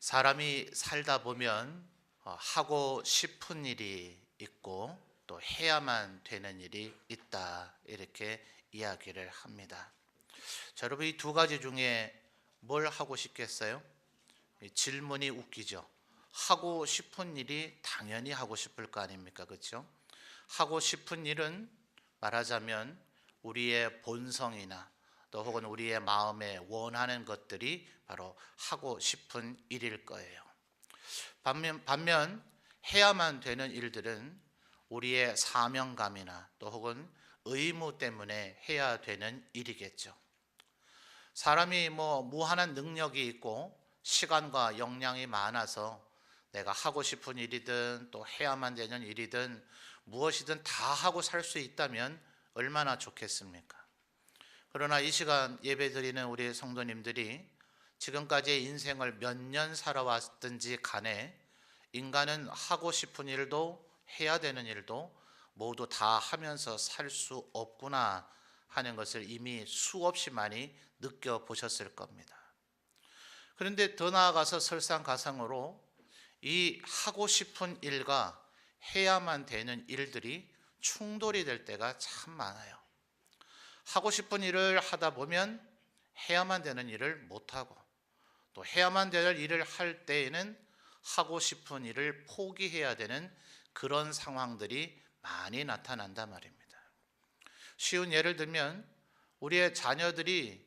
사람이 살다 보면 하고 싶은 일이 있고 또 해야만 되는 일이 있다, 이렇게 이야기를 합니다. 자, 여러분, 이 두 가지 중에 뭘 하고 싶겠어요? 이 질문이 웃기죠. 하고 싶은 일이 당연히 하고 싶을 거 아닙니까? 그렇죠? 하고 싶은 일은 말하자면 우리의 본성이나 또 혹은 우리의 마음에 원하는 것들이 바로 하고 싶은 일일 거예요. 반면 해야만 되는 일들은 우리의 사명감이나 또 혹은 의무 때문에 해야 되는 일이겠죠. 사람이 무한한 능력이 있고 시간과 역량이 많아서 내가 하고 싶은 일이든 또 해야만 되는 일이든 무엇이든 다 하고 살 수 있다면 얼마나 좋겠습니까? 그러나 이 시간 예배드리는 우리 성도님들이 지금까지의 인생을 몇 년 살아왔든지 간에 인간은 하고 싶은 일도 해야 되는 일도 모두 다 하면서 살 수 없구나 하는 것을 이미 수없이 많이 느껴보셨을 겁니다. 그런데 더 나아가서 설상가상으로 이 하고 싶은 일과 해야만 되는 일들이 충돌이 될 때가 참 많아요. 하고 싶은 일을 하다 보면 해야만 되는 일을 못하고, 또 해야만 되는 일을 할 때에는 하고 싶은 일을 포기해야 되는 그런 상황들이 많이 나타난단 말입니다. 쉬운 예를 들면 우리의 자녀들이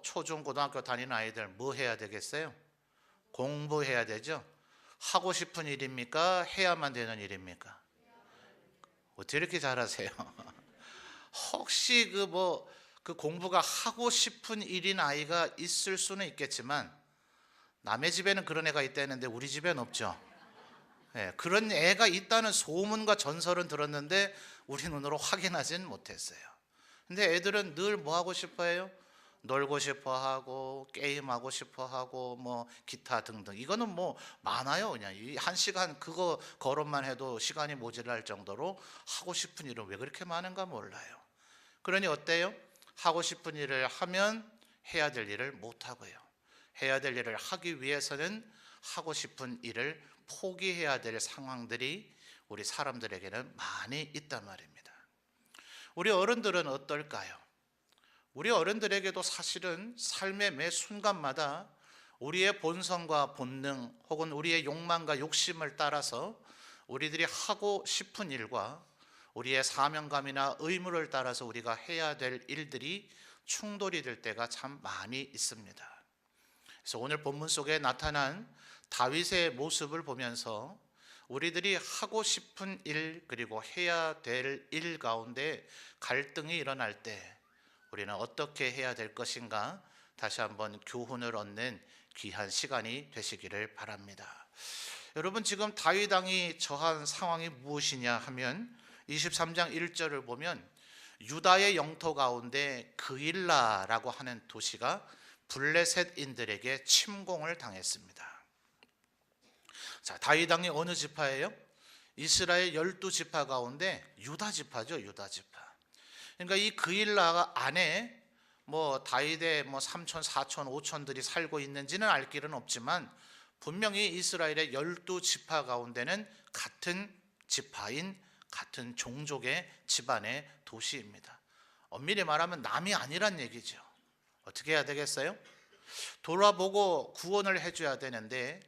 초중 고등학교 다니는 아이들 뭐 해야 되겠어요? 공부해야 되죠. 하고 싶은 일입니까? 해야만 되는 일입니까? 어떻게 이렇게 잘하세요? 혹시 그 공부가 하고 싶은 일인 아이가 있을 수는 있겠지만 남의 집에는 그런 애가 있다는데 우리 집엔 없죠. 네, 그런 애가 있다는 소문과 전설은 들었는데 우리 눈으로 확인하진 못했어요. 근데 애들은 늘 뭐 하고 싶어 해요? 놀고 싶어 하고 게임하고 싶어 하고 기타 등등. 이거는 많아요. 그냥 한 시간 그거 거론만 해도 시간이 모자랄 정도로 하고 싶은 일은 왜 그렇게 많은가 몰라요. 그러니 어때요? 하고 싶은 일을 하면 해야 될 일을 못 하고요. 해야 될 일을 하기 위해서는 하고 싶은 일을 포기해야 될 상황들이 우리 사람들에게는 많이 있단 말입니다. 우리 어른들은 어떨까요? 우리 어른들에게도 사실은 삶의 매 순간마다 우리의 본성과 본능 혹은 우리의 욕망과 욕심을 따라서 우리들이 하고 싶은 일과 우리의 사명감이나 의무를 따라서 우리가 해야 될 일들이 충돌이 될 때가 참 많이 있습니다. 그래서 오늘 본문 속에 나타난 다윗의 모습을 보면서 우리들이 하고 싶은 일 그리고 해야 될 일 가운데 갈등이 일어날 때 우리는 어떻게 해야 될 것인가 다시 한번 교훈을 얻는 귀한 시간이 되시기를 바랍니다. 여러분, 지금 다윗 왕이 처한 상황이 무엇이냐 하면 23장 1절을 보면 유다의 영토 가운데 그일라라고 하는 도시가 블레셋인들에게 침공을 당했습니다. 자, 다윗 왕이 어느 지파예요? 이스라엘 12지파 가운데 유다 지파죠. 유다 지파. 그러니까 이 그일라 안에 다윗의 삼촌, 사촌, 오촌들이 살고 있는지는 알 길은 없지만 분명히 이스라엘의 12지파 가운데는 같은 지파인 같은 종족의 집안의 도시입니다. 엄밀히 말하면 남이 아니란 얘기죠. 어떻게 해야 되겠어요? 돌아보고 구원을 해줘야 되는데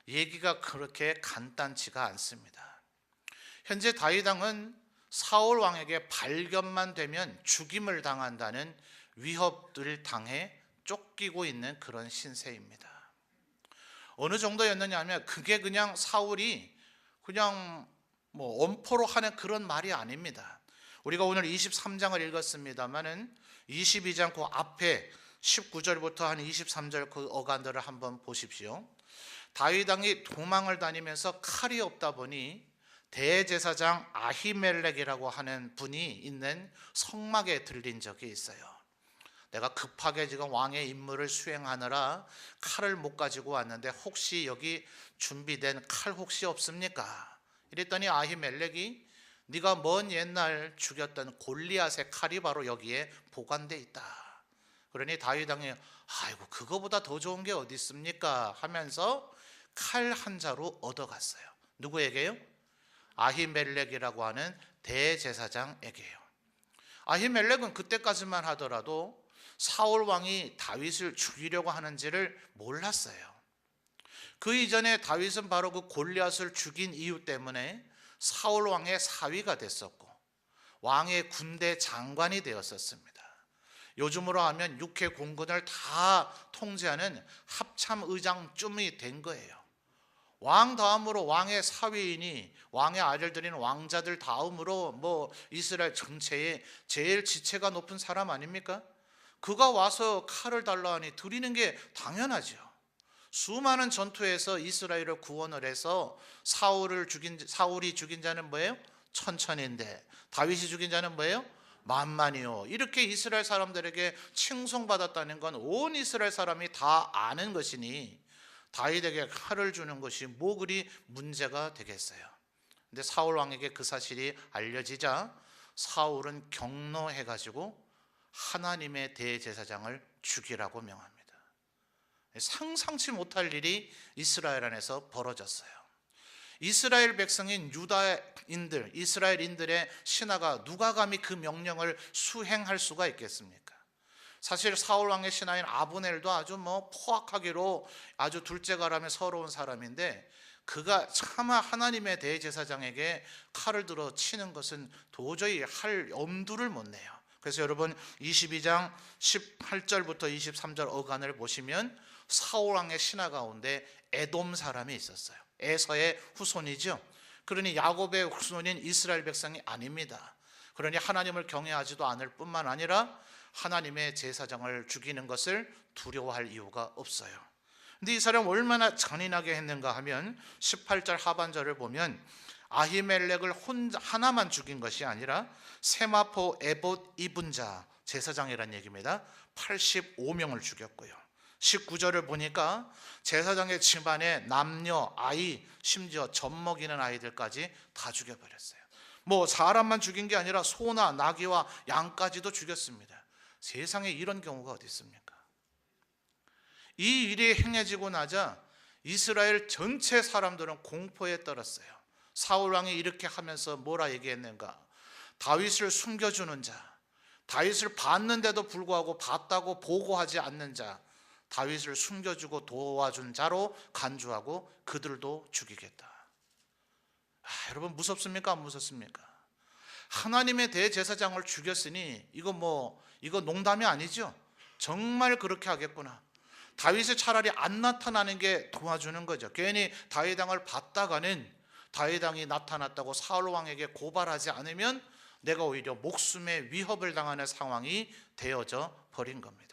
얘기가 그렇게 간단치가 않습니다. 현재 다윗 왕은 사울 왕에게 발견만 되면 죽임을 당한다는 위협을 당해 쫓기고 있는 그런 신세입니다. 어느 정도였느냐 하면 그게 그냥 사울이 그냥 엄포로 하는 그런 말이 아닙니다. 우리가 오늘 23장을 읽었습니다만은 22장 그 앞에 19절부터 한 23절 그 어간들을 한번 보십시오. 다윗 왕이 도망을 다니면서 칼이 없다 보니 대제사장 아히멜렉이라고 하는 분이 있는 성막에 들린 적이 있어요. 내가 급하게 지금 왕의 임무를 수행하느라 칼을 못 가지고 왔는데 혹시 여기 준비된 칼 혹시 없습니까? 이랬더니 아히멜렉이 네가 먼 옛날 죽였던 골리앗의 칼이 바로 여기에 보관돼 있다. 그러니 다윗 왕이 아이고 그거보다 더 좋은 게 어디 있습니까? 하면서 칼 한 자루 얻어갔어요. 누구에게요? 아히멜렉이라고 하는 대제사장에게요. 아히멜렉은 그때까지만 하더라도 사울 왕이 다윗을 죽이려고 하는지를 몰랐어요. 그 이전에 다윗은 바로 그 골리앗을 죽인 이유 때문에 사울 왕의 사위가 됐었고 왕의 군대 장관이 되었었습니다. 요즘으로 하면 육해 공군을 다 통제하는 합참의장쯤이 된 거예요. 왕 다음으로 왕의 사위이니 왕의 아들들인 왕자들 다음으로 이스라엘 전체에 제일 지체가 높은 사람 아닙니까? 그가 와서 칼을 달라 하니 드리는 게 당연하죠. 수많은 전투에서 이스라엘을 구원을 해서 사울이 죽인 자는 뭐예요? 천천인데 다윗이 죽인 자는 뭐예요? 만만이요. 이렇게 이스라엘 사람들에게 칭송받았다는 건 온 이스라엘 사람이 다 아는 것이니 다윗에게 칼을 주는 것이 뭐 그리 문제가 되겠어요. 근데 사울 왕에게 그 사실이 알려지자 사울은 경노해가지고 하나님의 대제사장을 죽이라고 명합니다. 상상치 못할 일이 이스라엘 안에서 벌어졌어요. 이스라엘 백성인 유다인들, 이스라엘인들의 신하가 누가 감히 그 명령을 수행할 수가 있겠습니까? 사실 사울 왕의 신하인 아브넬도 아주 포악하기로 아주 둘째가라며 서러운 사람인데 그가 차마 하나님의 대제사장에게 칼을 들어 치는 것은 도저히 할 엄두를 못 내요. 그래서 여러분 22장 18절부터 23절 어간을 보시면 사울 왕의 신하 가운데 에돔 사람이 있었어요. 에서의 후손이죠. 그러니 야곱의 후손인 이스라엘 백성이 아닙니다. 그러니 하나님을 경외하지도 않을 뿐만 아니라 하나님의 제사장을 죽이는 것을 두려워할 이유가 없어요. 근데 이 사람 얼마나 잔인하게 했는가 하면 18절 하반절을 보면 아히멜렉을 하나만 죽인 것이 아니라 세마포 에봇 입은 자, 제사장이란 얘기입니다. 85명을 죽였고요. 19절을 보니까 제사장의 집안에 남녀, 아이, 심지어 젖먹이는 아이들까지 다 죽여버렸어요. 사람만 죽인 게 아니라 소나 나귀와 양까지도 죽였습니다. 세상에 이런 경우가 어디 있습니까? 이 일이 행해지고 나자 이스라엘 전체 사람들은 공포에 떨었어요. 사울 왕이 이렇게 하면서 뭐라 얘기했는가? 다윗을 숨겨주는 자, 다윗을 봤는데도 불구하고 봤다고 보고하지 않는 자, 다윗을 숨겨주고 도와준 자로 간주하고 그들도 죽이겠다. 여러분 무섭습니까? 안 무섭습니까? 하나님의 대제사장을 죽였으니 이거 농담이 아니죠. 정말 그렇게 하겠구나. 다윗이 차라리 안 나타나는 게 도와주는 거죠. 괜히 다윗 왕을 봤다가는 다윗 왕이 나타났다고 사울 왕에게 고발하지 않으면 내가 오히려 목숨의 위협을 당하는 상황이 되어져 버린 겁니다.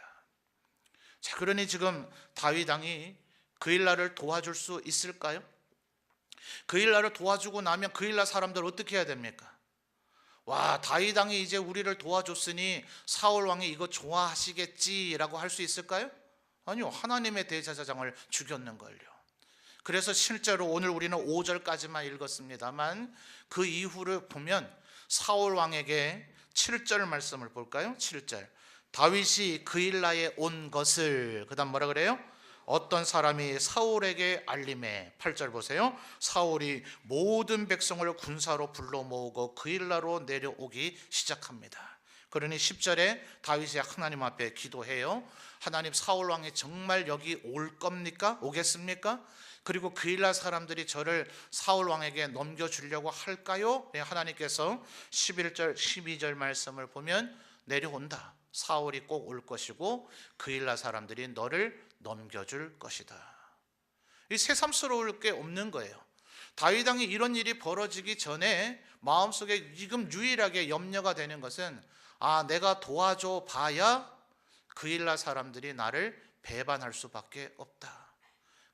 자, 그러니 지금 다윗 왕이 그일라를 도와줄 수 있을까요? 그일라를 도와주고 나면 그일라 사람들 어떻게 해야 됩니까? 와, 다윗 왕이 이제 우리를 도와줬으니 사울 왕이 이거 좋아하시겠지라고 할 수 있을까요? 아니요, 하나님의 대제사장을 죽였는걸요. 그래서 실제로 오늘 우리는 5절까지만 읽었습니다만 그 이후를 보면 사울 왕에게 7절 말씀을 볼까요? 7절 다윗이 그일라에 온 것을 그 다음 뭐라 그래요? 어떤 사람이 사울에게 알림해. 8절 보세요. 사울이 모든 백성을 군사로 불러 모으고 그일라로 내려오기 시작합니다. 그러니 10절에 다윗이 하나님 앞에 기도해요. 하나님, 사울 왕이 정말 여기 올 겁니까? 오겠습니까? 그리고 그일라 사람들이 저를 사울 왕에게 넘겨주려고 할까요? 하나님께서 11절 12절 말씀을 보면 내려온다. 사울이 꼭 올 것이고 그일라 사람들이 너를 넘겨줄 것이다. 이 새삼스러울 게 없는 거예요. 다윗 왕이 이런 일이 벌어지기 전에 마음속에 지금 유일하게 염려가 되는 것은 내가 도와줘 봐야 그일라 사람들이 나를 배반할 수밖에 없다.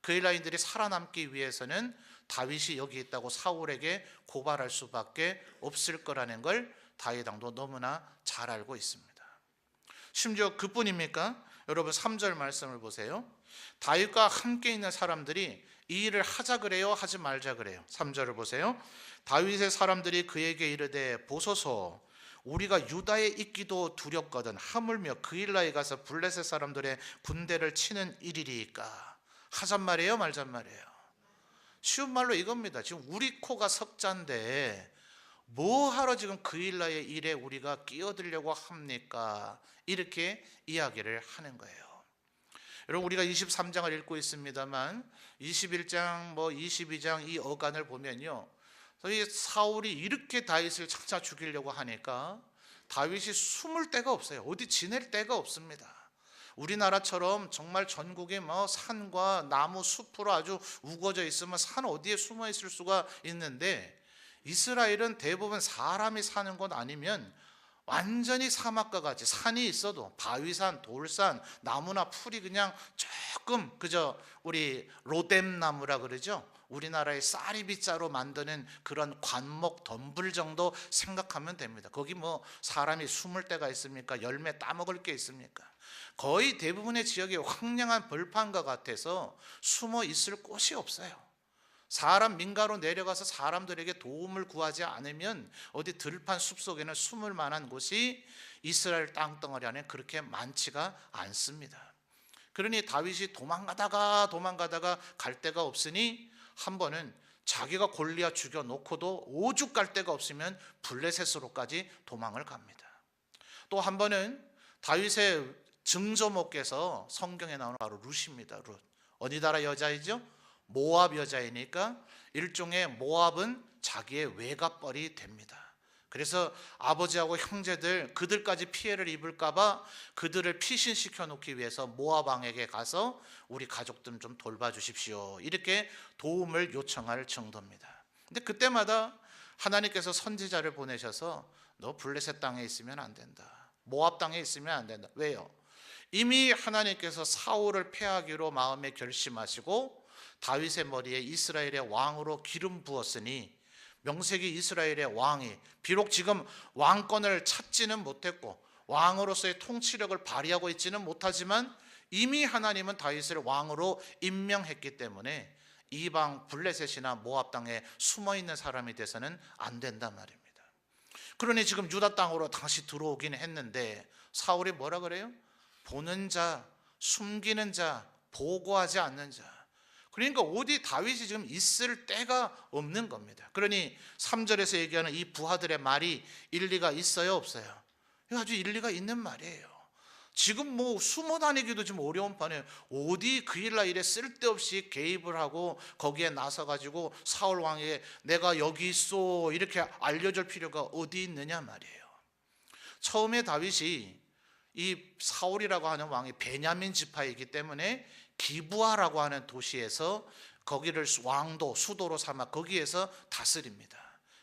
그일라인들이 살아남기 위해서는 다윗이 여기 있다고 사울에게 고발할 수밖에 없을 거라는 걸 다윗 왕도 너무나 잘 알고 있습니다. 심지어 그뿐입니까? 여러분 3절 말씀을 보세요. 다윗과 함께 있는 사람들이 이 일을 하자 그래요? 하지 말자 그래요? 3절을 보세요. 다윗의 사람들이 그에게 이르되 보소서, 우리가 유다에 있기도 두렵거든 하물며 그일라에 가서 블레셋 사람들의 군대를 치는 일이리까? 하잔 말이에요? 말잔 말이에요? 쉬운 말로 이겁니다. 지금 우리 코가 석잔데 뭐하러 지금 그일라의 일에 우리가 끼어들려고 합니까? 이렇게 이야기를 하는 거예요. 여러분, 우리가 23장을 읽고 있습니다만 21장 22장 이 어간을 보면요, 이 사울이 이렇게 다윗을 찾아 죽이려고 하니까 다윗이 숨을 데가 없어요. 어디 지낼 데가 없습니다. 우리나라처럼 정말 전국에 산과 나무 숲으로 아주 우거져 있으면 산 어디에 숨어 있을 수가 있는데, 이스라엘은 대부분 사람이 사는 곳 아니면 완전히 사막과 같이 산이 있어도 바위산, 돌산, 나무나 풀이 그냥 조금 그저 우리 로뎀나무라 그러죠. 우리나라의 쌀이빗자로 만드는 그런 관목 덤불 정도 생각하면 됩니다. 거기 사람이 숨을 데가 있습니까? 열매 따먹을 게 있습니까? 거의 대부분의 지역이 황량한 벌판과 같아서 숨어 있을 곳이 없어요. 사람 민가로 내려가서 사람들에게 도움을 구하지 않으면 어디 들판 숲속에는 숨을 만한 곳이 이스라엘 땅덩어리 안에 그렇게 많지가 않습니다. 그러니 다윗이 도망가다가 갈 데가 없으니 한 번은 자기가 골리앗 죽여놓고도 오죽 갈 데가 없으면 블레셋으로까지 도망을 갑니다. 또 한 번은 다윗의 증조모께서 성경에 나오는 바로 룻입니다. 룻, 어디 나라 여자이죠? 모압 여자이니까 일종의 모압은 자기의 외갓벌이 됩니다. 그래서 아버지하고 형제들 그들까지 피해를 입을까 봐 그들을 피신시켜 놓기 위해서 모압 왕에게 가서 우리 가족들 좀 돌봐주십시오, 이렇게 도움을 요청할 정도입니다. 근데 그때마다 하나님께서 선지자를 보내셔서 너 블레셋 땅에 있으면 안 된다, 모압 땅에 있으면 안 된다. 왜요? 이미 하나님께서 사울을 패하기로 마음에 결심하시고 다윗의 머리에 이스라엘의 왕으로 기름 부었으니, 명색이 이스라엘의 왕이 비록 지금 왕권을 찾지는 못했고 왕으로서의 통치력을 발휘하고 있지는 못하지만 이미 하나님은 다윗을 왕으로 임명했기 때문에 이방 블레셋이나 모압 땅에 숨어있는 사람이 돼서는 안 된단 말입니다. 그러니 지금 유다 땅으로 다시 들어오긴 했는데 사울이 뭐라 그래요? 보는 자, 숨기는 자, 보고하지 않는 자. 그러니까 어디 다윗이 지금 있을 데가 없는 겁니다. 그러니 3절에서 얘기하는 이 부하들의 말이 일리가 있어요, 없어요? 이거 아주 일리가 있는 말이에요. 지금 숨어 다니기도 좀 어려운 판에 어디 그일라 일에 쓸데없이 개입을 하고 거기에 나서 가지고 사울 왕에게 내가 여기 있어 이렇게 알려줄 필요가 어디 있느냐 말이에요. 처음에 다윗이 이 사울이라고 하는 왕이 베냐민 지파이기 때문에 기브아라고 하는 도시에서 거기를 왕도 수도로 삼아 거기에서 다스립니다.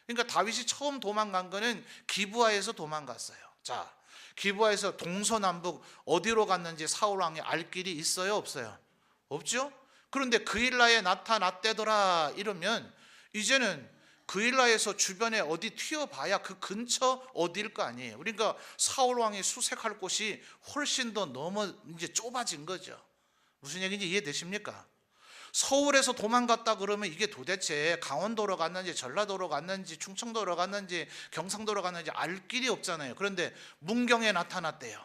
그러니까 다윗이 처음 도망간 거는 기브아에서 도망갔어요. 자, 기브아에서 동서남북 어디로 갔는지 사울 왕이 알 길이 있어요, 없어요? 없죠? 그런데 그일라에 나타났대더라 이러면 이제는 그일라에서 주변에 어디 튀어봐야 그 근처 어디일 거 아니에요. 그러니까 사울 왕이 수색할 곳이 훨씬 더 너무 이제 좁아진 거죠. 무슨 얘기인지 이해되십니까? 서울에서 도망갔다 그러면 이게 도대체 강원도로 갔는지 전라도로 갔는지 충청도로 갔는지 경상도로 갔는지 알 길이 없잖아요. 그런데 문경에 나타났대요.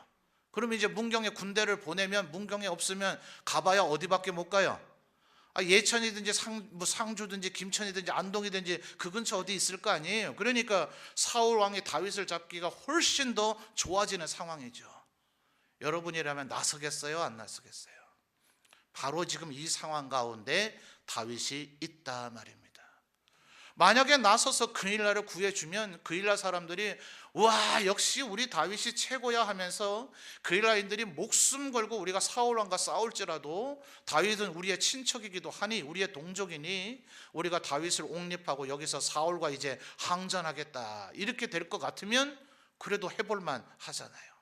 그럼 이제 문경에 군대를 보내면 문경에 없으면 가봐야 어디밖에 못 가요? 예천이든지 상주든지 김천이든지 안동이든지 그 근처 어디 있을 거 아니에요. 그러니까 사울 왕이 다윗을 잡기가 훨씬 더 좋아지는 상황이죠. 여러분이라면 나서겠어요, 안 나서겠어요? 바로 지금 이 상황 가운데 다윗이 있다 말입니다. 만약에 나서서 그일라를 구해주면 그일라 사람들이 와 역시 우리 다윗이 최고야 하면서 그일라인들이 목숨 걸고 우리가 사울왕과 싸울지라도 다윗은 우리의 친척이기도 하니 우리의 동족이니 우리가 다윗을 옹립하고 여기서 사울과 이제 항전하겠다 이렇게 될 것 같으면 그래도 해볼만 하잖아요.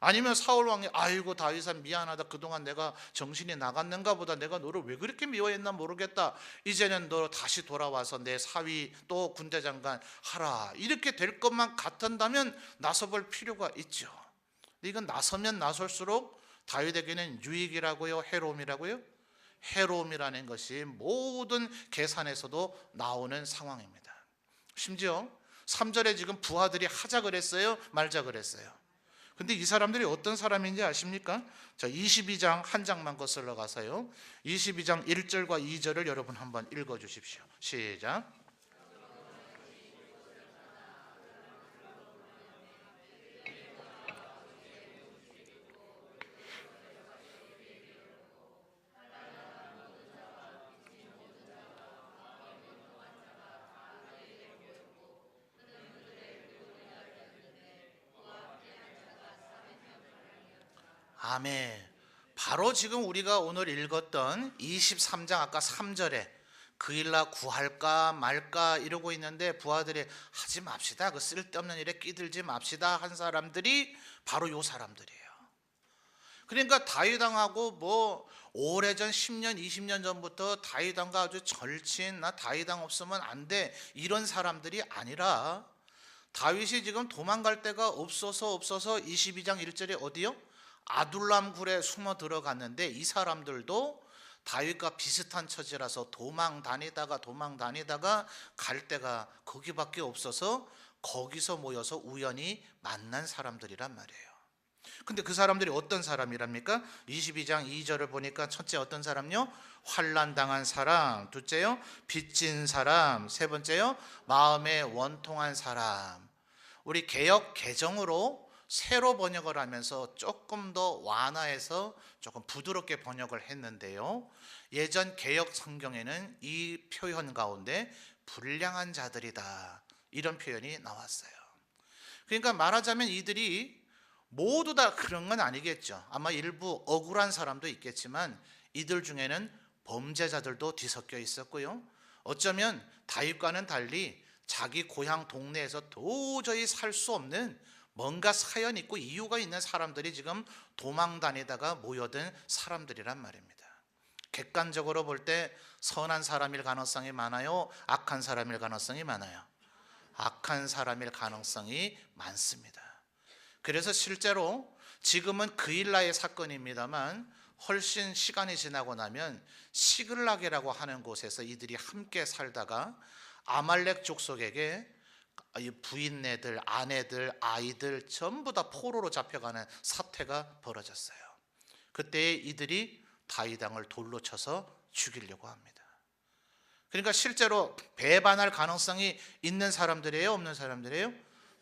아니면 사울왕이 아이고 다윗아 미안하다, 그동안 내가 정신이 나갔는가 보다, 내가 너를 왜 그렇게 미워했나 모르겠다, 이제는 너 다시 돌아와서 내 사위 또 군대장관 하라, 이렇게 될 것만 같은다면 나서볼 필요가 있죠. 이건 나서면 나설수록 다윗에게는 유익이라고요, 해로움이라고요? 해로움이라는 것이 모든 계산에서도 나오는 상황입니다. 심지어 3절에 지금 부하들이 하자 그랬어요, 말자 그랬어요? 근데 이 사람들이 어떤 사람인지 아십니까? 자, 22장 한 장만 거슬러 가서요. 22장 1절과 2절을 여러분 한번 읽어 주십시오. 시작. 아멘. 바로 지금 우리가 오늘 읽었던 23장 아까 3절에 그일라 구할까 말까 이러고 있는데 부하들이 하지 맙시다, 그 쓸데없는 일에 끼들지 맙시다 한 사람들이 바로 요 사람들이에요. 그러니까 다윗왕하고 뭐 오래전 10년 20년 전부터 다윗왕과 아주 절친, 나 다윗왕 없으면 안 돼 이런 사람들이 아니라 다윗이 지금 도망갈 데가 없어서 22장 1절에 어디요? 아둘람 굴에 숨어 들어갔는데 이 사람들도 다윗과 비슷한 처지라서 도망 다니다가 갈 데가 거기밖에 없어서 거기서 모여서 우연히 만난 사람들이란 말이에요. 근데 그 사람들이 어떤 사람이랍니까? 22장 2절을 보니까 첫째 어떤 사람요? 환난 당한 사람, 둘째요 빚진 사람, 세 번째요 마음에 원통한 사람. 우리 개역 개정으로 새로 번역을 하면서 조금 더 완화해서 조금 부드럽게 번역을 했는데요, 예전 개역 성경에는 이 표현 가운데 불량한 자들이다 이런 표현이 나왔어요. 그러니까 말하자면 이들이 모두 다 그런 건 아니겠죠. 아마 일부 억울한 사람도 있겠지만 이들 중에는 범죄자들도 뒤섞여 있었고요, 어쩌면 다윗과는 달리 자기 고향 동네에서 도저히 살 수 없는 뭔가 사연 있고 이유가 있는 사람들이 지금 도망 다니다가 모여든 사람들이란 말입니다. 객관적으로 볼 때 선한 사람일 가능성이 많아요, 악한 사람일 가능성이 많아요? 악한 사람일 가능성이 많습니다. 그래서 실제로 지금은 그일라의 사건입니다만 훨씬 시간이 지나고 나면 시글락이라고 하는 곳에서 이들이 함께 살다가 아말렉 족속에게 부인네들, 아내들, 아이들 전부 다 포로로 잡혀가는 사태가 벌어졌어요. 그때 이들이 다윗왕을 돌로 쳐서 죽이려고 합니다. 그러니까 실제로 배반할 가능성이 있는 사람들이에요, 없는 사람들이에요?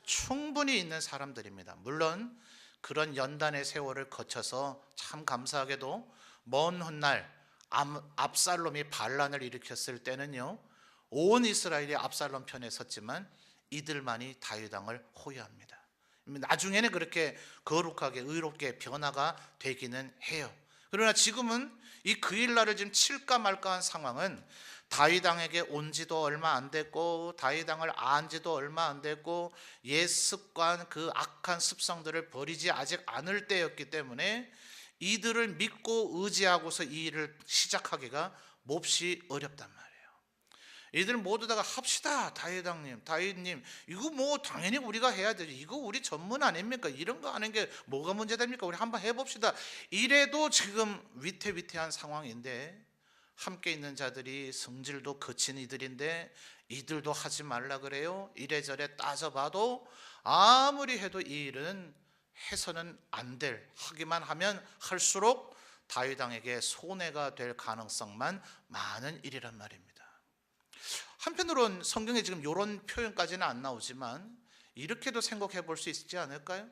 충분히 있는 사람들입니다. 물론 그런 연단의 세월을 거쳐서 참 감사하게도 먼 훗날 압살롬이 반란을 일으켰을 때는요, 온 이스라엘이 압살롬 편에 섰지만 이들만이 다윗왕을 호위합니다. 나중에는 그렇게 거룩하게 의롭게 변화가 되기는 해요. 그러나 지금은 이 그일라를 지금 칠까 말까 한 상황은 다윗왕에게 온 지도 얼마 안 됐고 다윗왕을 안 지도 얼마 안 됐고 옛 습관, 그 악한 습성들을 버리지 아직 않을 때였기 때문에 이들을 믿고 의지하고서 이 일을 시작하기가 몹시 어렵단 말이에요. 이들 모두 다가 합시다, 다윗왕님, 다윗님, 이거 뭐 당연히 우리가 해야 되죠. 이거 우리 전문 아닙니까? 이런 거 하는 게 뭐가 문제됩니까? 우리 한번 해봅시다. 이래도 지금 위태위태한 상황인데 함께 있는 자들이 성질도 거친 이들인데 이들도 하지 말라 그래요. 이래저래 따져봐도 아무리 해도 이 일은 해서는 안 될, 하기만 하면 할수록 다윗왕에게 손해가 될 가능성만 많은 일이란 말입니다. 한편으로는 성경에 지금 이런 표현까지는 안 나오지만 이렇게도 생각해 볼 수 있지 않을까요?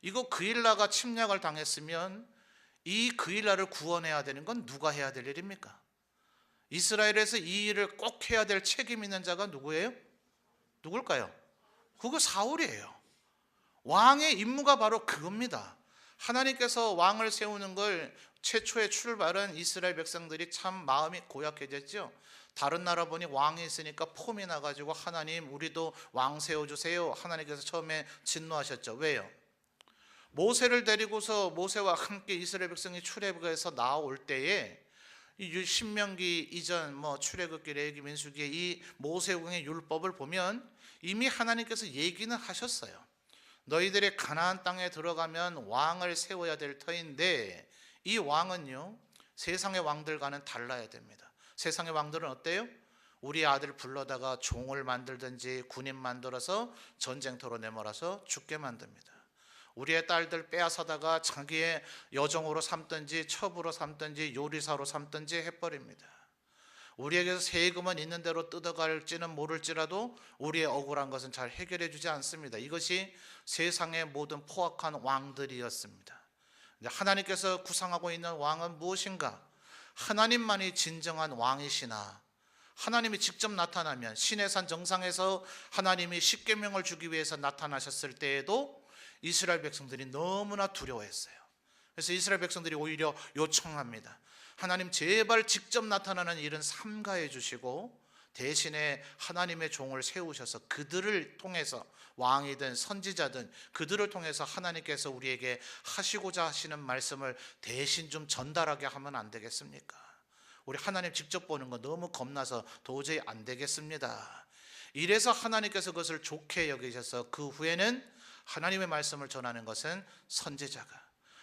이거 그일라가 침략을 당했으면 이 그일라를 구원해야 되는 건 누가 해야 될 일입니까? 이스라엘에서 이 일을 꼭 해야 될 책임 있는 자가 누구예요? 누굴까요? 그거 사울이에요. 왕의 임무가 바로 그겁니다. 하나님께서 왕을 세우는 걸 최초의 출발은 이스라엘 백성들이 참 마음이 고약해졌죠. 다른 나라 보니 왕이 있으니까 폼이 나가지고 하나님 우리도 왕 세워주세요. 하나님께서 처음에 진노하셨죠. 왜요? 모세를 데리고서 모세와 함께 이스라엘 백성이 출애굽에서 나올 때에 이 신명기 이전 출애굽기, 레위기, 민수기의 이 모세궁의 율법을 보면 이미 하나님께서 얘기는 하셨어요. 너희들이 가나안 땅에 들어가면 왕을 세워야 될 터인데 이 왕은요 세상의 왕들과는 달라야 됩니다. 세상의 왕들은 어때요? 우리 아들 불러다가 종을 만들든지 군인 만들어서 전쟁터로 내몰아서 죽게 만듭니다. 우리의 딸들 빼앗아다가 자기의 여종으로 삼든지 첩으로 삼든지 요리사로 삼든지 해버립니다. 우리에게서 세금은 있는 대로 뜯어갈지는 모를지라도 우리의 억울한 것은 잘 해결해 주지 않습니다. 이것이 세상의 모든 포악한 왕들이었습니다. 하나님께서 구상하고 있는 왕은 무엇인가? 하나님만이 진정한 왕이시나, 하나님이 직접 나타나면 시내산 정상에서 하나님이 십계명을 주기 위해서 나타나셨을 때에도 이스라엘 백성들이 너무나 두려워했어요. 그래서 이스라엘 백성들이 오히려 요청합니다. 하나님 제발 직접 나타나는 일은 삼가해 주시고 대신에 하나님의 종을 세우셔서 그들을 통해서, 왕이든 선지자든 그들을 통해서 하나님께서 우리에게 하시고자 하시는 말씀을 대신 좀 전달하게 하면 안 되겠습니까? 우리 하나님 직접 보는 거 너무 겁나서 도저히 안 되겠습니다. 이래서 하나님께서 그것을 좋게 여기셔서 그 후에는 하나님의 말씀을 전하는 것은 선지자가,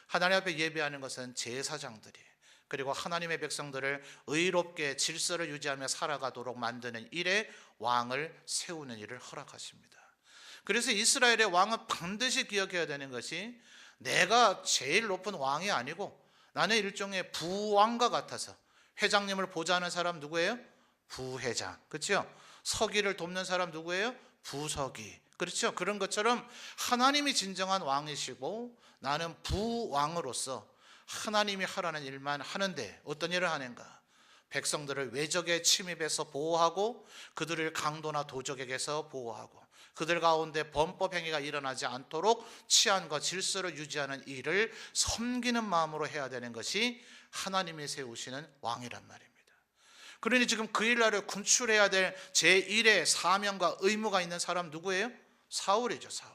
하나님 앞에 예배하는 것은 제사장들이, 그리고 하나님의 백성들을 의롭게 질서를 유지하며 살아가도록 만드는 일에 왕을 세우는 일을 허락하십니다. 그래서 이스라엘의 왕은 반드시 기억해야 되는 것이, 내가 제일 높은 왕이 아니고 나는 일종의 부왕과 같아서, 회장님을 보좌하는 사람 누구예요? 부회장. 그렇죠? 서기를 돕는 사람 누구예요? 부서기. 그렇죠? 그런 것처럼 하나님이 진정한 왕이시고 나는 부왕으로서 하나님이 하라는 일만 하는데 어떤 일을 하는가? 백성들을 외적의 침입에서 보호하고 그들을 강도나 도적에게서 보호하고 그들 가운데 범법 행위가 일어나지 않도록 치안과 질서를 유지하는 일을 섬기는 마음으로 해야 되는 것이 하나님이 세우시는 왕이란 말입니다. 그러니 지금 그 일날을 군출해야 될 제1의 사명과 의무가 있는 사람 누구예요? 사울이죠, 사울.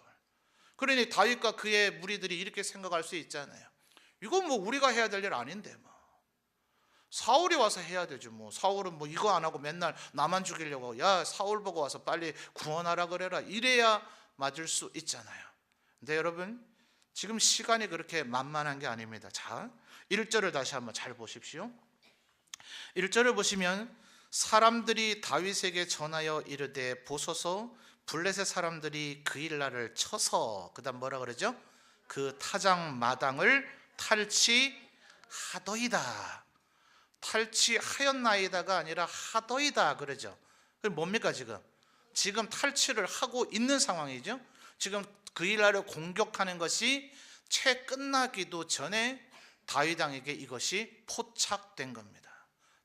그러니 다윗과 그의 무리들이 이렇게 생각할 수 있잖아요. 이건 뭐 우리가 해야 될 일 아닌데 뭐 사울이 와서 해야 되지 뭐. 사울은 뭐 이거 안 하고 맨날 나만 죽이려고, 야 사울 보고 와서 빨리 구원하라 그래라, 이래야 맞을 수 있잖아요. 근데 여러분 지금 시간이 그렇게 만만한 게 아닙니다. 자, 1절을 다시 한번 잘 보십시오. 1절을 보시면 사람들이 다윗에게 전하여 이르되 보소서 블레셋 사람들이 그 일날을 쳐서, 그 다음 뭐라 그러죠? 그 타작 마당을 탈취하더이다. 탈취하였나이다가 아니라 하더이다 그러죠. 그게 뭡니까? 지금 탈취를 하고 있는 상황이죠. 지금 그 일날을 공격하는 것이 채 끝나기도 전에 다윗 왕에게 이것이 포착된 겁니다.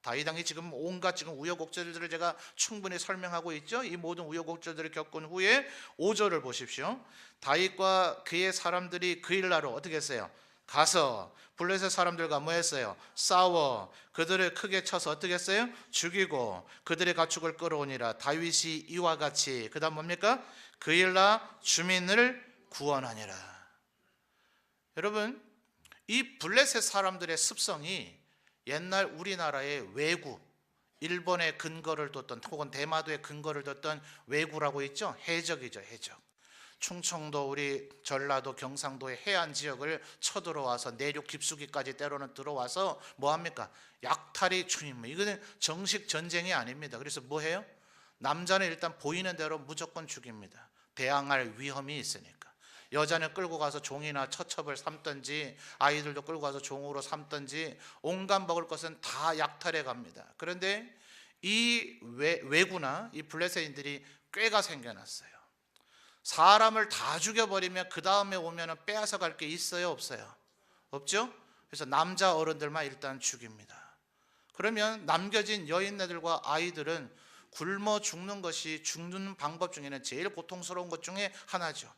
다윗 왕이 지금 온갖 우여곡절들을 제가 충분히 설명하고 있죠. 이 모든 우여곡절들을 겪은 후에 5절을 보십시오. 다윗과 그의 사람들이 그 일날로 어떻게 했어요? 가서 블레셋 사람들과 뭐 했어요? 싸워 그들을 크게 쳐서 어떻게 했어요? 죽이고 그들의 가축을 끌어오니라. 다윗이 이와 같이, 그 다음 뭡니까? 그 일날 주민을 구원하니라. 여러분 이 블레셋 사람들의 습성이 옛날 우리나라의 왜구, 일본의 근거를 뒀던 혹은 대마도의 근거를 뒀던 왜구라고 있죠. 해적이죠, 해적. 충청도, 우리 전라도, 경상도의 해안 지역을 쳐들어와서 내륙 깊숙이까지 때로는 들어와서 뭐합니까? 약탈이 주임. 이거는 정식 전쟁이 아닙니다. 그래서 뭐해요? 남자는 일단 보이는 대로 무조건 죽입니다. 대항할 위험이 있으니까. 여자는 끌고 가서 종이나 처첩을 삼든지 아이들도 끌고 가서 종으로 삼든지 온갖 먹을 것은 다 약탈해 갑니다. 그런데 이 왜구나 이 블레셋인들이 꾀가 생겨났어요. 사람을 다 죽여버리면 그 다음에 오면 빼앗아 갈 게 있어요, 없어요? 없죠? 그래서 남자 어른들만 일단 죽입니다. 그러면 남겨진 여인네들과 아이들은 굶어 죽는 것이 죽는 방법 중에는 제일 고통스러운 것 중에 하나죠.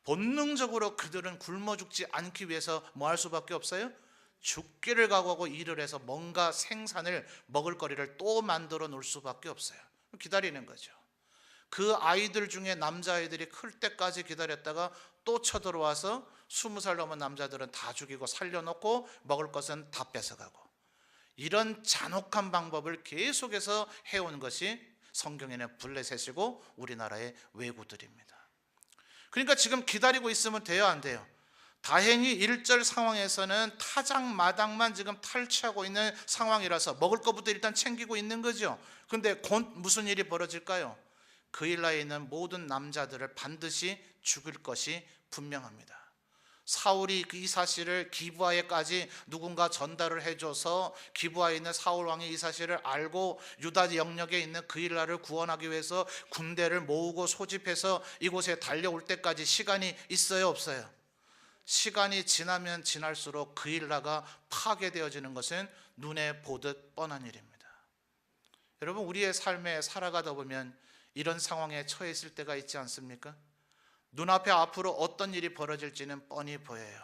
본능적으로 그들은 굶어 죽지 않기 위해서 뭐 할 수밖에 없어요? 죽기를 각오하고 일을 해서 뭔가 생산을, 먹을거리를 또 만들어 놓을 수밖에 없어요. 기다리는 거죠. 그 아이들 중에 남자아이들이 클 때까지 기다렸다가 또 쳐들어와서 20살 넘은 남자들은 다 죽이고 살려놓고 먹을 것은 다 뺏어가고, 이런 잔혹한 방법을 계속해서 해온 것이 성경에는 블레셋이고 우리나라의 왜구들입니다. 그러니까 지금 기다리고 있으면 돼요, 안 돼요? 다행히 1절 상황에서는 타작 마당만 지금 탈취하고 있는 상황이라서 먹을 것부터 일단 챙기고 있는 거죠. 근데 곧 무슨 일이 벌어질까요? 그 일라에 있는 모든 남자들을 반드시 죽일 것이 분명합니다. 사울이 이 사실을 기브아에까지 누군가 전달을 해줘서 기브아에 있는 사울 왕이 이 사실을 알고 유다 영역에 있는 그일라를 구원하기 위해서 군대를 모으고 소집해서 이곳에 달려올 때까지 시간이 있어요, 없어요? 시간이 지나면 지날수록 그일라가 파괴되어지는 것은 눈에 보듯 뻔한 일입니다. 여러분, 우리의 삶에 살아가다 보면 이런 상황에 처해 있을 때가 있지 않습니까? 눈앞에 앞으로 어떤 일이 벌어질지는 뻔히 보여요.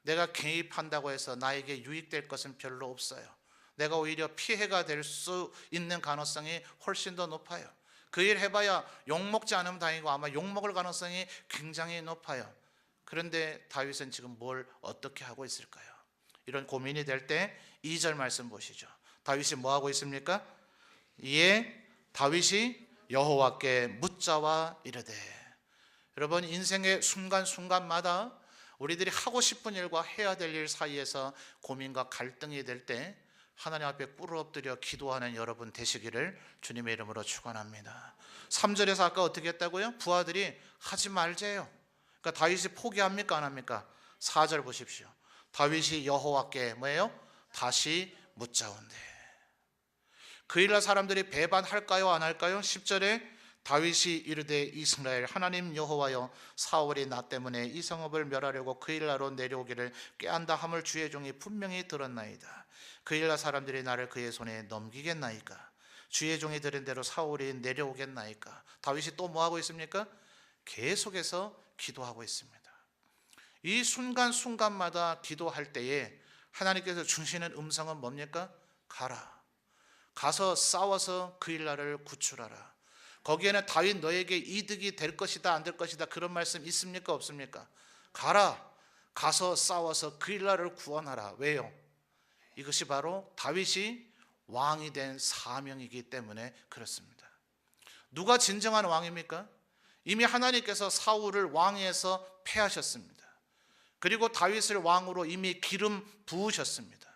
내가 개입한다고 해서 나에게 유익될 것은 별로 없어요. 내가 오히려 피해가 될 수 있는 가능성이 훨씬 더 높아요. 그 일 해봐야 욕먹지 않으면 다행이고 아마 욕먹을 가능성이 굉장히 높아요. 그런데 다윗은 지금 뭘 어떻게 하고 있을까요? 이런 고민이 될 때 2절 말씀 보시죠. 다윗이 뭐 하고 있습니까? 이에 다윗이 여호와께 묻자와 이르되. 여러분, 인생의 순간순간마다 우리들이 하고 싶은 일과 해야 될 일 사이에서 고민과 갈등이 될 때 하나님 앞에 꿇어 엎드려 기도하는 여러분 되시기를 주님의 이름으로 축원합니다. 3절에서 아까 어떻게 했다고요? 부하들이 하지 말재요. 그러니까 다윗이 포기합니까, 안 합니까? 4절 보십시오. 다윗이 여호와께 뭐예요? 다시 묻자온대. 그일라 사람들이 배반할까요, 안 할까요? 10절에 다윗이 이르되 이스라엘 하나님 여호와여, 사울이 나 때문에 이 성읍을 멸하려고 그일라로 내려오기를 꾀한다 함을 주의 종이 분명히 들었나이다. 그일라 사람들이 나를 그의 손에 넘기겠나이까? 주의 종이 들은 대로 사울이 내려오겠나이까? 다윗이 또 뭐 하고 있습니까? 계속해서 기도하고 있습니다. 이 순간순간마다 기도할 때에 하나님께서 주시는 음성은 뭡니까? 가라. 가서 싸워서 그일라를 구출하라. 거기에는 다윗 너에게 이득이 될 것이다, 안 될 것이다, 그런 말씀 있습니까, 없습니까? 가라. 가서 싸워서 그일라를 구원하라. 왜요? 이것이 바로 다윗이 왕이 된 사명이기 때문에 그렇습니다. 누가 진정한 왕입니까? 이미 하나님께서 사울을 왕위에서 패하셨습니다. 그리고 다윗을 왕으로 이미 기름 부으셨습니다.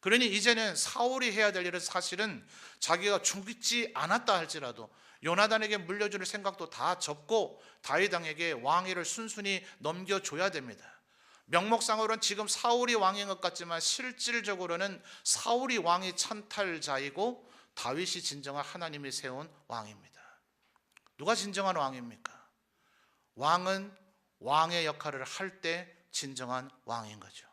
그러니 이제는 사울이 해야 될 일은 사실은 자기가 죽지 않았다 할지라도 요나단에게 물려줄 생각도 다 접고 다윗 왕에게 왕위를 순순히 넘겨줘야 됩니다. 명목상으로는 지금 사울이 왕인 것 같지만 실질적으로는 사울이 왕이 찬탈자이고 다윗이 진정한 하나님이 세운 왕입니다. 누가 진정한 왕입니까? 왕은 왕의 역할을 할 때 진정한 왕인 거죠.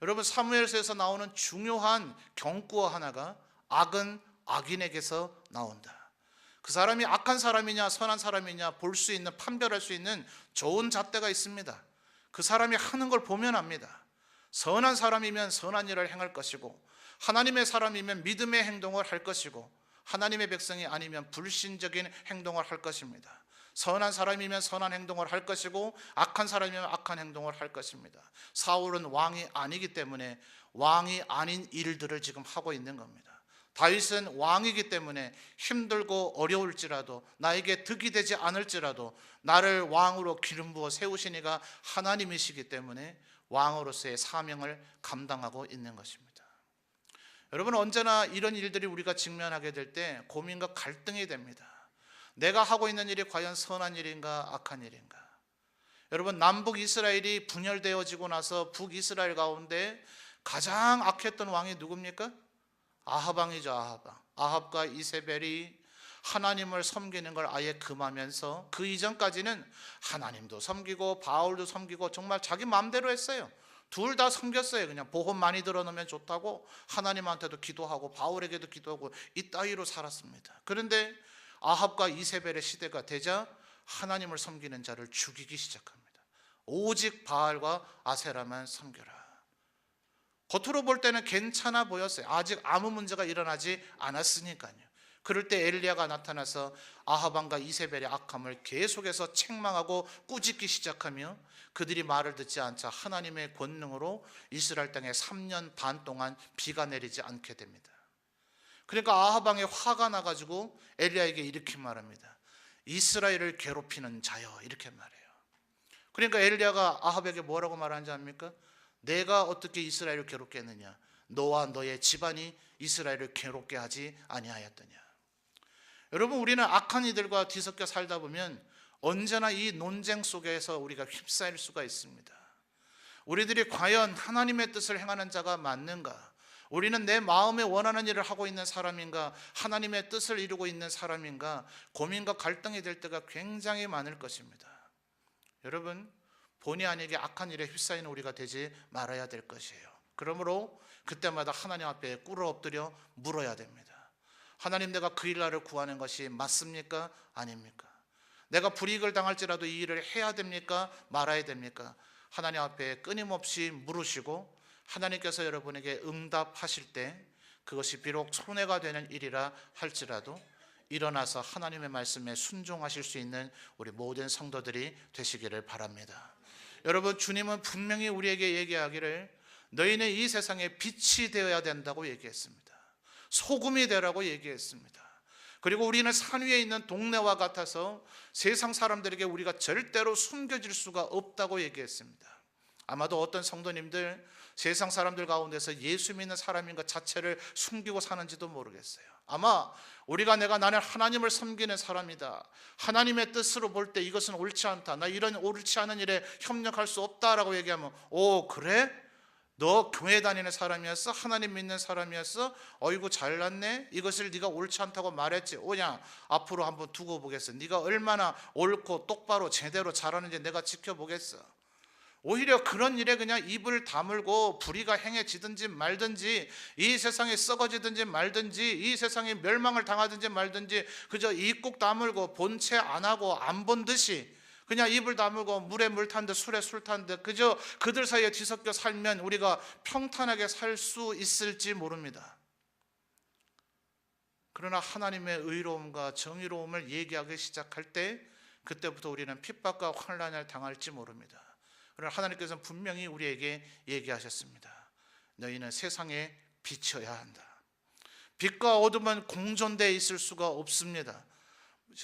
여러분, 사무엘서에서 나오는 중요한 경구어 하나가 악은 악인에게서 나온다. 그 사람이 악한 사람이냐 선한 사람이냐 볼 수 있는, 판별할 수 있는 좋은 잣대가 있습니다. 그 사람이 하는 걸 보면 압니다. 선한 사람이면 선한 일을 행할 것이고 하나님의 사람이면 믿음의 행동을 할 것이고 하나님의 백성이 아니면 불신적인 행동을 할 것입니다. 선한 사람이면 선한 행동을 할 것이고 악한 사람이면 악한 행동을 할 것입니다. 사울은 왕이 아니기 때문에 왕이 아닌 일들을 지금 하고 있는 겁니다. 다윗은 왕이기 때문에 힘들고 어려울지라도 나에게 득이 되지 않을지라도 나를 왕으로 기름 부어 세우시니가 하나님이시기 때문에 왕으로서의 사명을 감당하고 있는 것입니다. 여러분, 언제나 이런 일들이 우리가 직면하게 될 때 고민과 갈등이 됩니다. 내가 하고 있는 일이 과연 선한 일인가 악한 일인가? 여러분, 남북 이스라엘이 분열되어지고 나서 북이스라엘 가운데 가장 악했던 왕이 누굽니까? 아합 왕이죠. 아합 왕. 아합과 이세벨이 하나님을 섬기는 걸 아예 금하면서 그 이전까지는 하나님도 섬기고 바울도 섬기고 정말 자기 마음대로 했어요. 둘 다 섬겼어요. 그냥 보험 많이 들어놓으면 좋다고 하나님한테도 기도하고 바울에게도 기도하고 이따위로 살았습니다. 그런데 아합과 이세벨의 시대가 되자 하나님을 섬기는 자를 죽이기 시작합니다. 오직 바알과 아세라만 섬겨라. 겉으로 볼 때는 괜찮아 보였어요. 아직 아무 문제가 일어나지 않았으니까요. 그럴 때 엘리야가 나타나서 아합 왕과 이세벨의 악함을 계속해서 책망하고 꾸짖기 시작하며 그들이 말을 듣지 않자 하나님의 권능으로 이스라엘 땅에 3년 반 동안 비가 내리지 않게 됩니다. 그러니까 아합 왕이 화가 나가지고 엘리야에게 이렇게 말합니다. 이스라엘을 괴롭히는 자여, 이렇게 말해요. 그러니까 엘리야가 아합에게 뭐라고 말하는지 압니까? 내가 어떻게 이스라엘을 괴롭게 했느냐? 너와 너의 집안이 이스라엘을 괴롭게 하지 아니하였더냐? 여러분, 우리는 악한 이들과 뒤섞여 살다 보면 언제나 이 논쟁 속에서 우리가 휩싸일 수가 있습니다. 우리들이 과연 하나님의 뜻을 행하는 자가 맞는가? 우리는 내 마음에 원하는 일을 하고 있는 사람인가? 하나님의 뜻을 이루고 있는 사람인가? 고민과 갈등이 될 때가 굉장히 많을 것입니다. 여러분, 본의 아니게 악한 일에 휩싸이는 우리가 되지 말아야 될 것이에요. 그러므로 그때마다 하나님 앞에 꿇어 엎드려 물어야 됩니다. 하나님, 내가 그 일날을 구하는 것이 맞습니까? 아닙니까? 내가 불이익을 당할지라도 이 일을 해야 됩니까? 말아야 됩니까? 하나님 앞에 끊임없이 물으시고 하나님께서 여러분에게 응답하실 때 그것이 비록 손해가 되는 일이라 할지라도 일어나서 하나님의 말씀에 순종하실 수 있는 우리 모든 성도들이 되시기를 바랍니다. 여러분, 주님은 분명히 우리에게 얘기하기를 너희는 이 세상에 빛이 되어야 된다고 얘기했습니다. 소금이 되라고 얘기했습니다. 그리고 우리는 산 위에 있는 동네와 같아서 세상 사람들에게 우리가 절대로 숨겨질 수가 없다고 얘기했습니다. 아마도 어떤 성도님들 세상 사람들 가운데서 예수 믿는 사람인 것 자체를 숨기고 사는지도 모르겠어요. 아마 나는 하나님을 섬기는 사람이다, 하나님의 뜻으로 볼 때 이것은 옳지 않다, 나 이런 옳지 않은 일에 협력할 수 없다라고 얘기하면, 오 그래? 너 교회 다니는 사람이었어? 하나님 믿는 사람이었어? 어이구 잘났네? 이것을 네가 옳지 않다고 말했지? 오냐, 앞으로 한번 두고 보겠어. 네가 얼마나 옳고 똑바로 제대로 잘하는지 내가 지켜보겠어. 오히려 그런 일에 그냥 입을 다물고 불의가 행해지든지 말든지, 이 세상에 썩어지든지 말든지, 이 세상에 멸망을 당하든지 말든지 그저 입 꾹 다물고 본체 안 하고 안 본 듯이 그냥 입을 다물고 물에 물 탄 듯 술에 술 탄 듯 그저 그들 사이에 뒤섞여 살면 우리가 평탄하게 살 수 있을지 모릅니다. 그러나 하나님의 의로움과 정의로움을 얘기하기 시작할 때 그때부터 우리는 핍박과 환난을 당할지 모릅니다. 그러나 하나님께서는 분명히 우리에게 얘기하셨습니다. 너희는 세상에 비춰야 한다. 빛과 어둠은 공존되어 있을 수가 없습니다.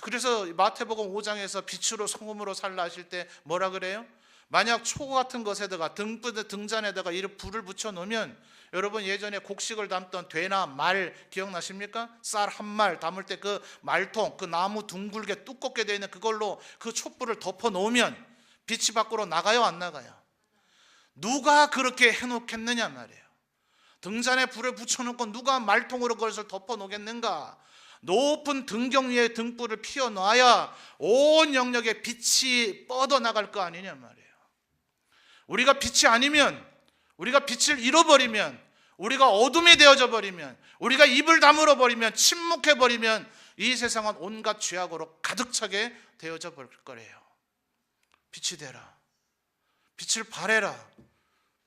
그래서 마태복음 5장에서 빛으로 소금으로 살라 하실 때 뭐라 그래요? 만약 초 같은 것에다가 등잔에다가 이 불을 붙여 놓으면, 여러분 예전에 곡식을 담던 되나 말 기억나십니까? 쌀 한 말 담을 때 그 말통, 그 나무 둥글게 두껍게 되어 있는 그걸로 그 촛불을 덮어 놓으면 빛이 밖으로 나가요, 안 나가요? 누가 그렇게 해놓겠느냐 말이에요. 등잔에 불을 붙여놓고 누가 말통으로 그것을 덮어 놓겠는가? 높은 등경 위에 등불을 피워놔야 온 영역에 빛이 뻗어나갈 거 아니냐 말이에요. 우리가 빛이 아니면, 우리가 빛을 잃어버리면, 우리가 어둠이 되어져 버리면, 우리가 입을 다물어 버리면, 침묵해 버리면 이 세상은 온갖 죄악으로 가득 차게 되어져 버릴 거래요. 빛이 되라, 빛을 발해라.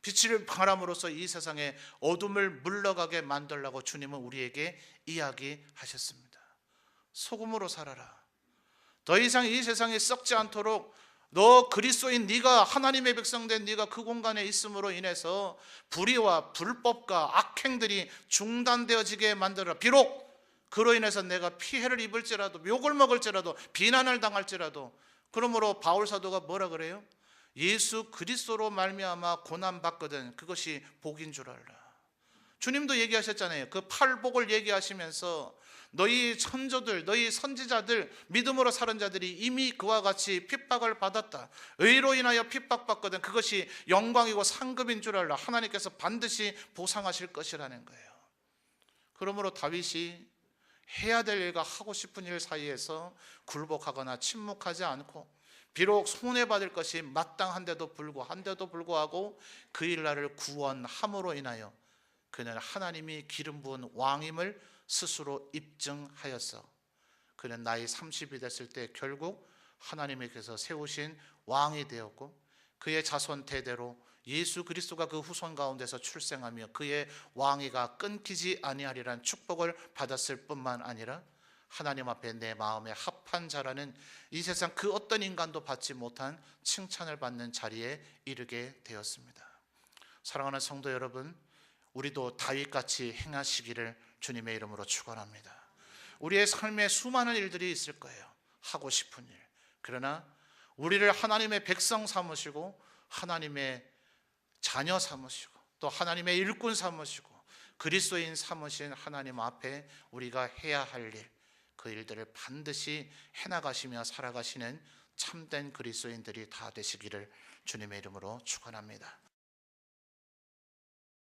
빛을 발함으로써 이 세상에 어둠을 물러가게 만들라고 주님은 우리에게 이야기하셨습니다. 소금으로 살아라. 더 이상 이 세상에 썩지 않도록 너 그리스도인 네가, 하나님의 백성된 네가 그 공간에 있음으로 인해서 불의와 불법과 악행들이 중단되어지게 만들어라. 비록 그로 인해서 내가 피해를 입을지라도, 욕을 먹을지라도, 비난을 당할지라도. 그러므로 바울 사도가 뭐라 그래요? 예수 그리스도로 말미암아 고난 받거든 그것이 복인 줄 알라. 주님도 얘기하셨잖아요. 그 팔복을 얘기하시면서 너희 천조들, 너희 선지자들, 믿음으로 사는 자들이 이미 그와 같이 핍박을 받았다. 의로 인하여 핍박받거든 그것이 영광이고 상급인 줄 알라. 하나님께서 반드시 보상하실 것이라는 거예요. 그러므로 다윗이 해야 될 일과 하고 싶은 일 사이에서 굴복하거나 침묵하지 않고, 비록 손해받을 것이 마땅한데도 불구하고 그 일날을 구원함으로 인하여 그는 하나님이 기름 부은 왕임을 스스로 입증하였어. 그는 나이 30이 됐을 때 결국 하나님께서 세우신 왕이 되었고, 그의 자손 대대로 예수 그리스도가 그 후손 가운데서 출생하며 그의 왕위가 끊기지 아니하리라는 축복을 받았을 뿐만 아니라 하나님 앞에 내 마음에 합한 자라는 이 세상 그 어떤 인간도 받지 못한 칭찬을 받는 자리에 이르게 되었습니다. 사랑하는 성도 여러분, 우리도 다윗같이 행하시기를 주님의 이름으로 축원합니다. 우리의 삶에 수많은 일들이 있을 거예요. 하고 싶은 일. 그러나 우리를 하나님의 백성 삼으시고 하나님의 자녀 삼으시고 또 하나님의 일꾼 삼으시고 그리스도인 삼으신 하나님 앞에 우리가 해야 할 일, 그 일들을 반드시 해나가시며 살아가시는 참된 그리스도인들이 다 되시기를 주님의 이름으로 축원합니다.